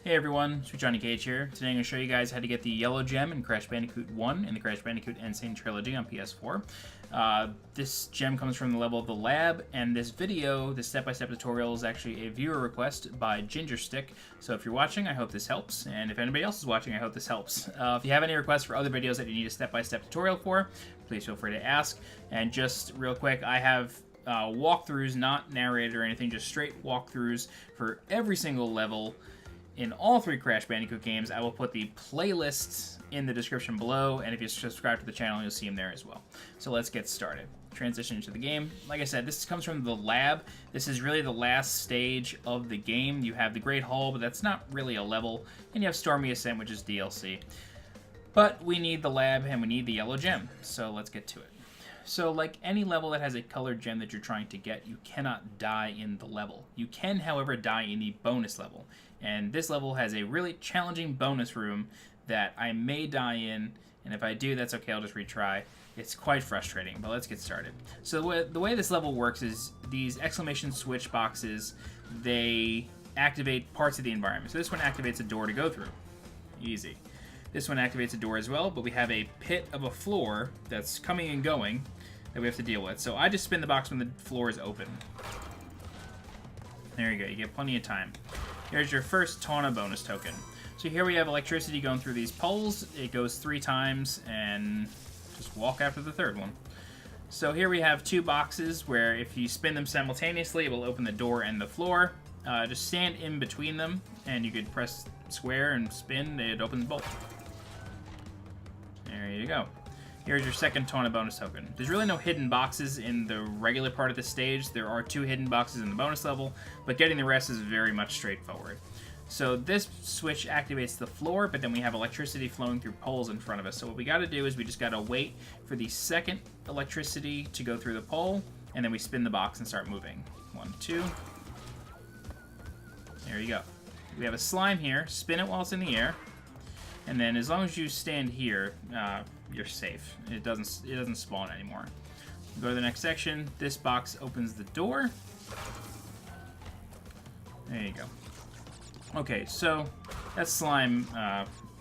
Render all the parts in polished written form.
Hey everyone, SweetJohnnyCage here. Today I'm going to show you guys how to get the yellow gem in Crash Bandicoot 1 in the Crash Bandicoot Insane Trilogy on PS4. This gem comes from the level of the lab, and this video, this step-by-step tutorial, is actually a viewer request by Gingerstick. So if you're watching, I hope this helps, and if anybody else is watching, I hope this helps. If you have any requests for other videos that you need a step-by-step tutorial for, please feel free to ask. And just real quick, I have walkthroughs, not narrated or anything, just straight walkthroughs for every single level in all 3 Crash Bandicoot games. I will put the playlists in the description below, and if you subscribe to the channel, you'll see them there as well. So let's get started. Transition into the game. Like I said, this comes from the lab. This is really the last stage of the game. You have the Great Hall, but that's not really a level, and you have Stormy Ascent, which is DLC. But we need the lab, and we need the yellow gem, so let's get to it. So, like any level that has a colored gem that you're trying to get, you cannot die in the level. You can, however, die in the bonus level. And this level has a really challenging bonus room that I may die in, and if I do, that's okay, I'll just retry. It's quite frustrating, but let's get started. So the way this level works is these exclamation switch boxes, they activate parts of the environment. So this one activates a door to go through. Easy. This one activates a door as well, but we have a pit of a floor that's coming and going that we have to deal with. So I just spin the box when the floor is open. There you go, you get plenty of time. Here's your first Tawna bonus token. So here we have electricity going through these poles. It goes 3 times, and just walk after the 3rd one. So here we have 2 boxes where if you spin them simultaneously, it will open the door and the floor. Just stand in between them, and you could press square and spin, it opens both. There you go. Here's your second Tawna bonus token. There's really no hidden boxes in the regular part of the stage. There are 2 hidden boxes in the bonus level, but getting the rest is very much straightforward. So this switch activates the floor, but then we have electricity flowing through poles in front of us. So what we got to do is we just got to wait for the second electricity to go through the pole, and then we spin the box and start moving. 1, 2. There you go. We have a slime here. Spin it while it's in the air. And then as long as you stand here, you're safe. It doesn't spawn anymore. Go to the next section. This box opens the door. There you go. Okay, so that slime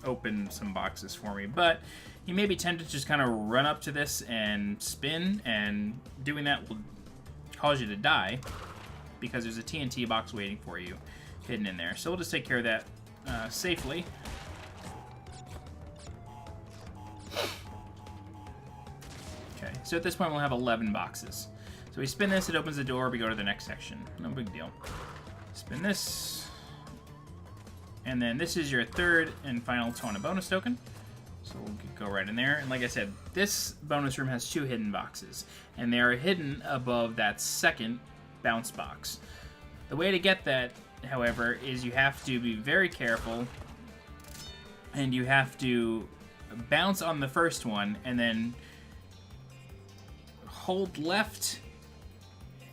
opened some boxes for me, but you may be tempted to just kind of run up to this and spin, and doing that will cause you to die because there's a TNT box waiting for you hidden in there. So we'll just take care of that safely. Okay, so at this point we'll have 11 boxes. So we spin this, it opens the door, we go to the next section. No big deal. Spin this. And then this is your 3rd and final Tawna bonus token. So we'll go right in there. And like I said, this bonus room has 2 hidden boxes. And they are hidden above that second bounce box. The way to get that, however, is you have to be very careful. And you have to bounce on the first one and then hold left.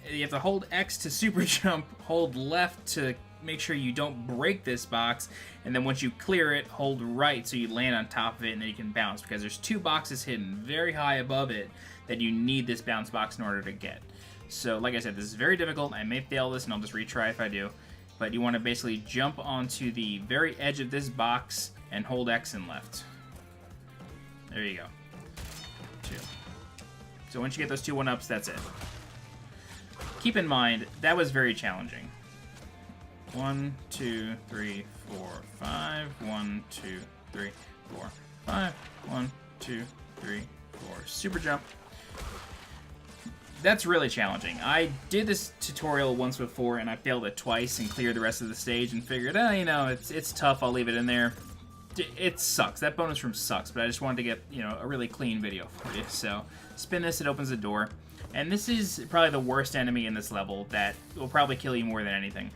You have to hold X to super jump, hold left to make sure you don't break this box, and then once you clear it, hold right so you land on top of it and then you can bounce, because there's 2 boxes hidden very high above it that you need this bounce box in order to get. So like I said, this is very difficult. I may fail this and I'll just retry if I do, but you want to basically jump onto the very edge of this box and hold X and left. There you go. 2. So once you get those 2 1-ups, that's it. Keep in mind, that was very challenging. 1, 2, 3, 4, 5. 1, 2, 3, 4, 5. 1, 2, 3, 4. Super jump. That's really challenging. I did this tutorial once before, and I failed it twice and cleared the rest of the stage and figured, you know, it's tough, I'll leave it in there. It sucks. That bonus room sucks, but I just wanted to get, you know, a really clean video for you. So, spin this, it opens the door. And this is probably the worst enemy in this level that will probably kill you more than anything.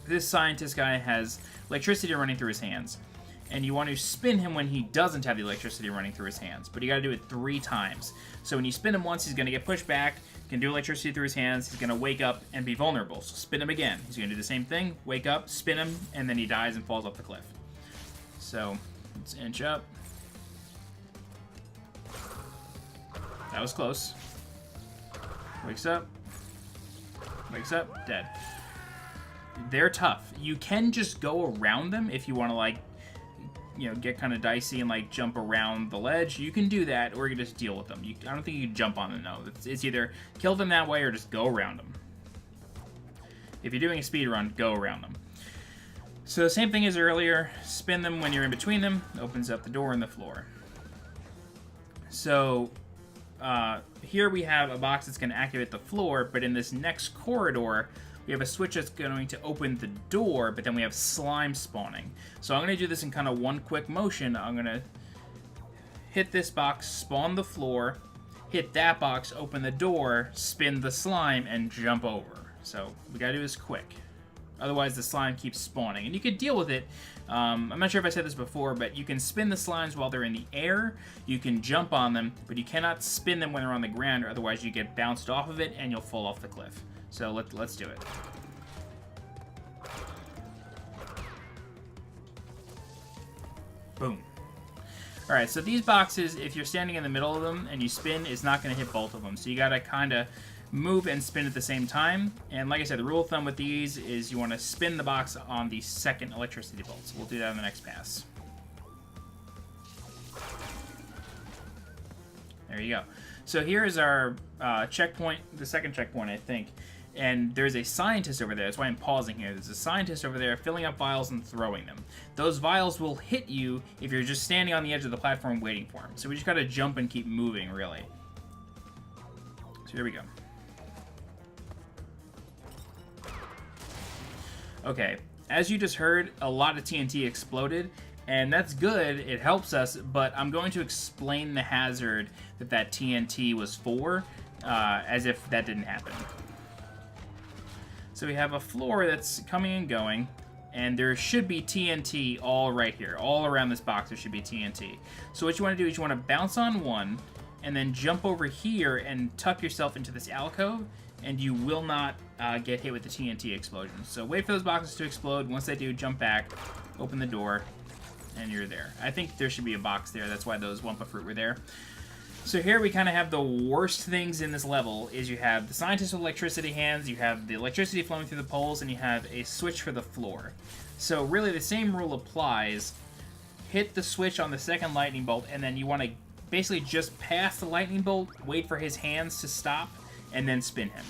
This scientist guy has electricity running through his hands. And you want to spin him when he doesn't have the electricity running through his hands. But you gotta do it 3 times. So when you spin him once, he's gonna get pushed back, can do electricity through his hands, he's gonna wake up and be vulnerable. So spin him again. He's gonna do the same thing, wake up, spin him, and then he dies and falls off the cliff. So, let's inch up. That was close. Wakes up. Wakes up, dead. they're tough. You can just go around them if you want to, like, you know, get kind of dicey and, like, jump around the ledge. You can do that, or you can just deal with them. I don't think you can jump on them, no. It's either kill them that way or just go around them. If you're doing a speed run, go around them. So same thing as earlier. Spin them when you're in between them. Opens up the door and the floor. So here we have a box that's going to activate the floor, but in this next corridor, we have a switch that's going to open the door, but then we have slime spawning. So I'm going to do this in kind of one quick motion. I'm going to hit this box, spawn the floor, hit that box, open the door, spin the slime, and jump over. So we got to do this quick. Otherwise, the slime keeps spawning. And you could deal with it. I'm not sure if I said this before, but you can spin the slimes while they're in the air. You can jump on them, but you cannot spin them when they're on the ground, or otherwise you get bounced off of it and you'll fall off the cliff. So let's do it. Boom. Alright, so these boxes, if you're standing in the middle of them and you spin, it's not going to hit both of them. So you got to kind of move and spin at the same time. And like I said, the rule of thumb with these is you want to spin the box on the second electricity bolt. So we'll do that on the next pass. There you go. So here is our checkpoint, the second checkpoint, I think. And there's a scientist over there. That's why I'm pausing here. There's a scientist over there filling up vials and throwing them. Those vials will hit you if you're just standing on the edge of the platform waiting for them. So we just got to jump and keep moving, really. So here we go. Okay, as you just heard, a lot of TNT exploded, and that's good, it helps us, but I'm going to explain the hazard that TNT was for, as if that didn't happen. So we have a floor that's coming and going, and there should be TNT all right here. All around this box there should be TNT. So what you want to do is you want to bounce on one, and then jump over here and tuck yourself into this alcove, and you will not get hit with the TNT explosion. So wait for those boxes to explode. Once they do, jump back, open the door, and you're there. I think there should be a box there. That's why those Wumpa Fruit were there. So here we kind of have the worst things in this level is you have the scientist with electricity hands, you have the electricity flowing through the poles, and you have a switch for the floor. So really the same rule applies. Hit the switch on the second lightning bolt, and then you want to basically just pass the lightning bolt, wait for his hands to stop, and then spin him.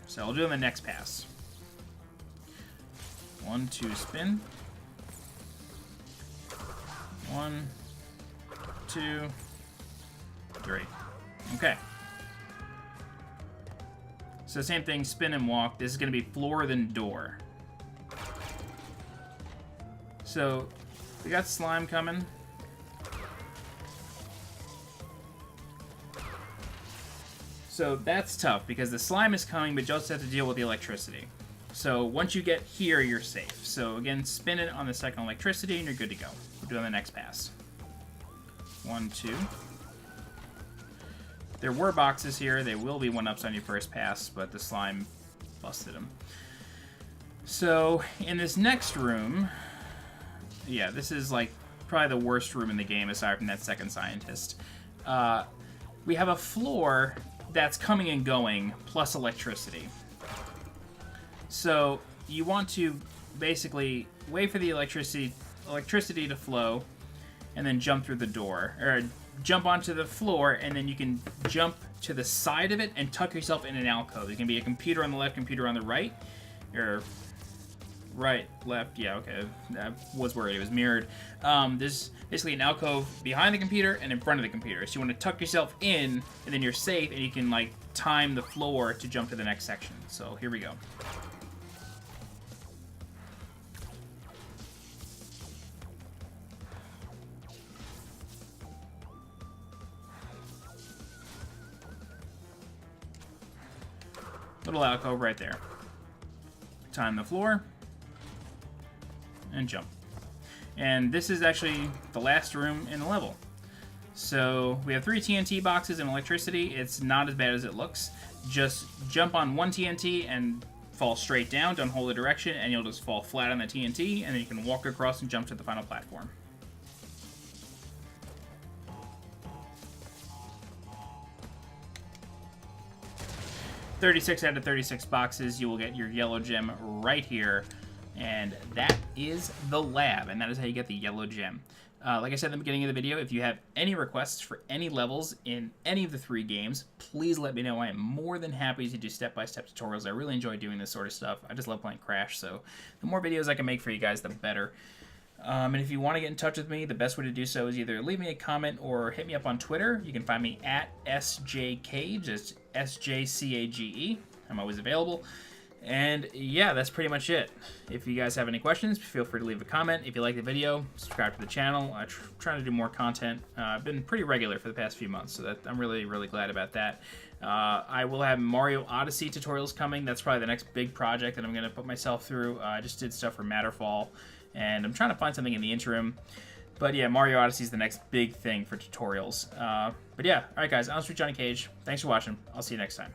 So I'll do it on the next pass. 1, 2, spin. 1, 2, 3. Okay. So same thing, spin and walk. This is going to be floor then door. So we got slime coming. So that's tough because the slime is coming, but you also have to deal with the electricity. So once you get here, you're safe. So again, spin it on the second electricity and you're good to go. We'll do it on the next pass. 1, 2. There were boxes here. They will be 1-ups on your first pass, but the slime busted them. So in this next room, yeah, this is like probably the worst room in the game aside from that second scientist. We have a floor that's coming and going, plus electricity. So you want to basically wait for the electricity to flow, and then jump through the door, or jump onto the floor, and then you can jump to the side of it and tuck yourself in an alcove. There can be a computer on the left, computer on the right, or right, left, yeah, okay, I was worried it was mirrored. There's basically an alcove behind the computer and in front of the computer. So you want to tuck yourself in, and then you're safe, and you can, like, time the floor to jump to the next section. So here we go. Little alcove right there. Time the floor. And jump. And this is actually the last room in the level. So we have 3 TNT boxes and electricity. It's not as bad as it looks. Just jump on one TNT and fall straight down. Don't hold the direction, and you'll just fall flat on the TNT, and then you can walk across and jump to the final platform. 36 out of 36 boxes, you will get your yellow gem right here. And that is the lab, and that is how you get the yellow gem. Like I said at the beginning of the video, if you have any requests for any levels in any of the 3 games, please let me know. I am more than happy to do step-by-step tutorials. I really enjoy doing this sort of stuff. I just love playing Crash, so the more videos I can make for you guys, the better. And if you want to get in touch with me, the best way to do so is either leave me a comment or hit me up on Twitter. You can find me at SJCage. That's SJCAGE. I'm always available. And yeah, that's pretty much it. If you guys have any questions, feel free to leave a comment. If you like the video, subscribe to the channel. I'm trying to do more content. I've been pretty regular for the past few months, so I'm really, really glad about that. I will have Mario Odyssey tutorials coming. That's probably the next big project that I'm going to put myself through. I just did stuff for Matterfall, and I'm trying to find something in the interim. But yeah, Mario Odyssey is the next big thing for tutorials. But yeah, alright guys, I'm SweetJohnnyCage. Thanks for watching. I'll see you next time.